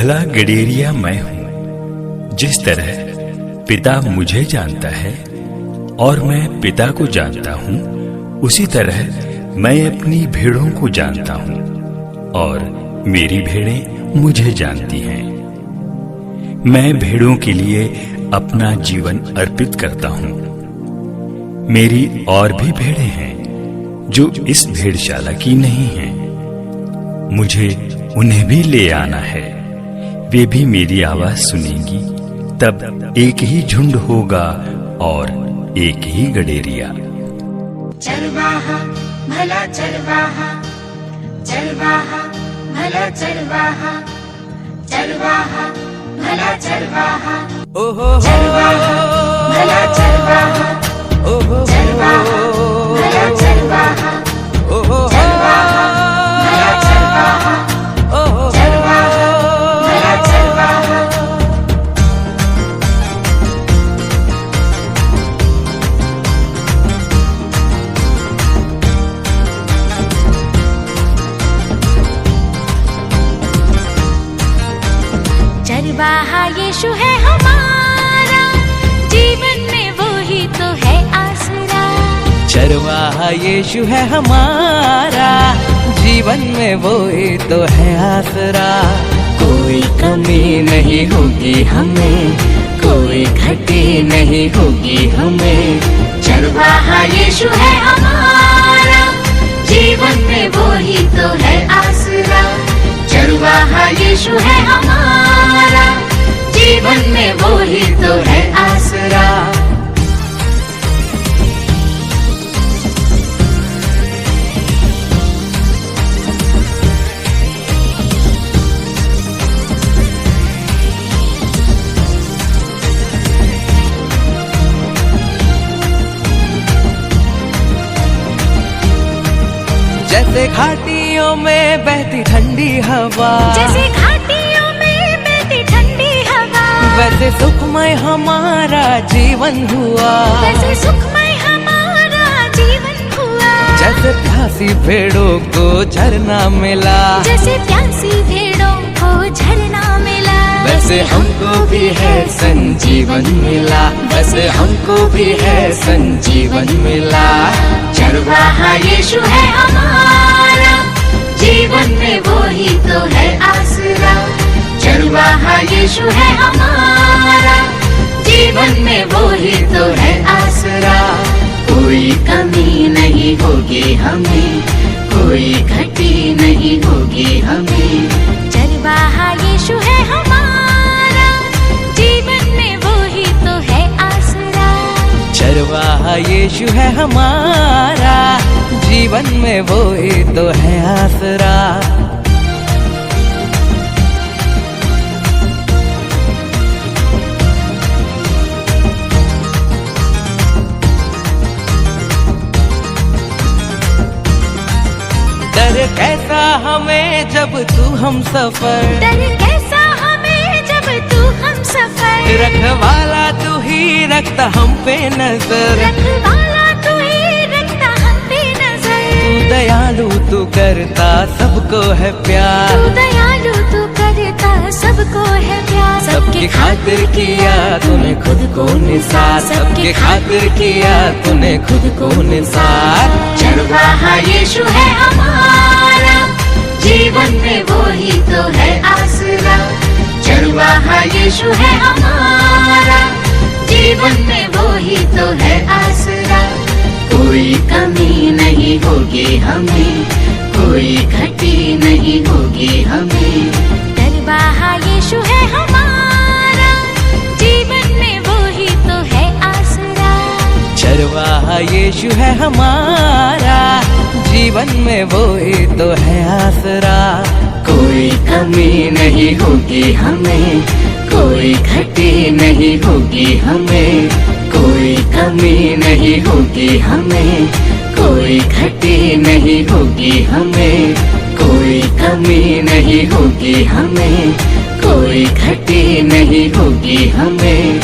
भला गडेरिया मैं हूं। जिस तरह पिता मुझे जानता है और मैं पिता को जानता हूं, उसी तरह मैं अपनी भेड़ों को जानता हूं और मेरी भेड़ें मुझे जानती हैं। मैं भेड़ों के लिए अपना जीवन अर्पित करता हूं। मेरी और भी भेड़ें हैं जो इस भेड़शाला की नहीं हैं। मुझे उन्हें भी ले आना है। वे भी मेरी आवाज सुनेंगी। तब एक ही झुंड होगा और एक ही गडेरिया। चरवाहा भला चरवाहा, चरवाहा भला चरवाहा, चरवाहा भला चरवाहा, चरवाहा भला चरवाहा, चरवाहा भला चरवाहा, चरवाहा भला चरवाहा, चरवाहा भला चरवाहा। चरवाहा यीशु है हमारा, जीवन में वो ही तो है आसरा। चरवाहा यीशु है हमारा, जीवन में वो ही तो है आसरा। कोई कमी नहीं होगी हमें, कोई घटी नहीं होगी हमें। चरवाहा यीशु है हमारा, जीवन में वो ही तो है आसरा। चरवाहा यीशु है हमारा, जीवन में वो ही तो है आसरा। जैसे घाटियों में बहती ठंडी हवा, जैसे घाटियों में बहती ठंडी हवा, वैसे सुखमय हमारा जीवन हुआ। वैसे सुखमय हमारा जीवन हुआ। जैसे प्यासी भेड़ों को झरना मिला, जैसे प्यासी भेड़ों को झरना मिला, वैसे हमको भी है संजीवन मिला। वैसे हमको भी है संजीवन मिला। चरवाहा यीशु है हमारा, जीवन में वो ही तो है आसरा। चरवाहा यीशु है हमारा, जीवन में वो ही तो है आसरा। कोई कमी नहीं होगी हमें, कोई घटी नहीं होगी हमें। चरवाहा यीशु है हमारा, जीवन में वो ही तो है आसरा। चरवाहा यीशु है हमारा, जीवन में वो ही तो है आसरा। डर कैसा हमें जब तू हम सफर, डर कैसा हमें जब तू हम सफर। रखवाला तू ही रखता हम पे नजर, रखवाला तू ही रखता हम पे नजर। तू दयालु तू करता सबको है प्यार। तू दयालु तू करता सबको है प्यार। सबकी खातिर किया तूने खुद को निसार, सबकी खातिर किया तूने खुद को निसार। चरवाहा यीशु है हमारा, जीवन में वो ही तो है आसरा। चरवाहा यीशु है हमारा, जीवन में वो ही तो है आसरा। कोई कमी नहीं होगी हमें, कोई घटी नहीं होगी हमें। चरवाहा यीशु है हमारा, जीवन में वो ही तो है आसरा। चरवाहा यीशु है हमारा, जीवन में वो ही तो है आसरा। कोई कमी नहीं होगी हमें, कोई घटी नहीं होगी हमें। कोई कमी नहीं होगी हमें, कोई घटी नहीं होगी हमें। कोई कमी नहीं होगी हमें, कोई घटी नहीं होगी हमें।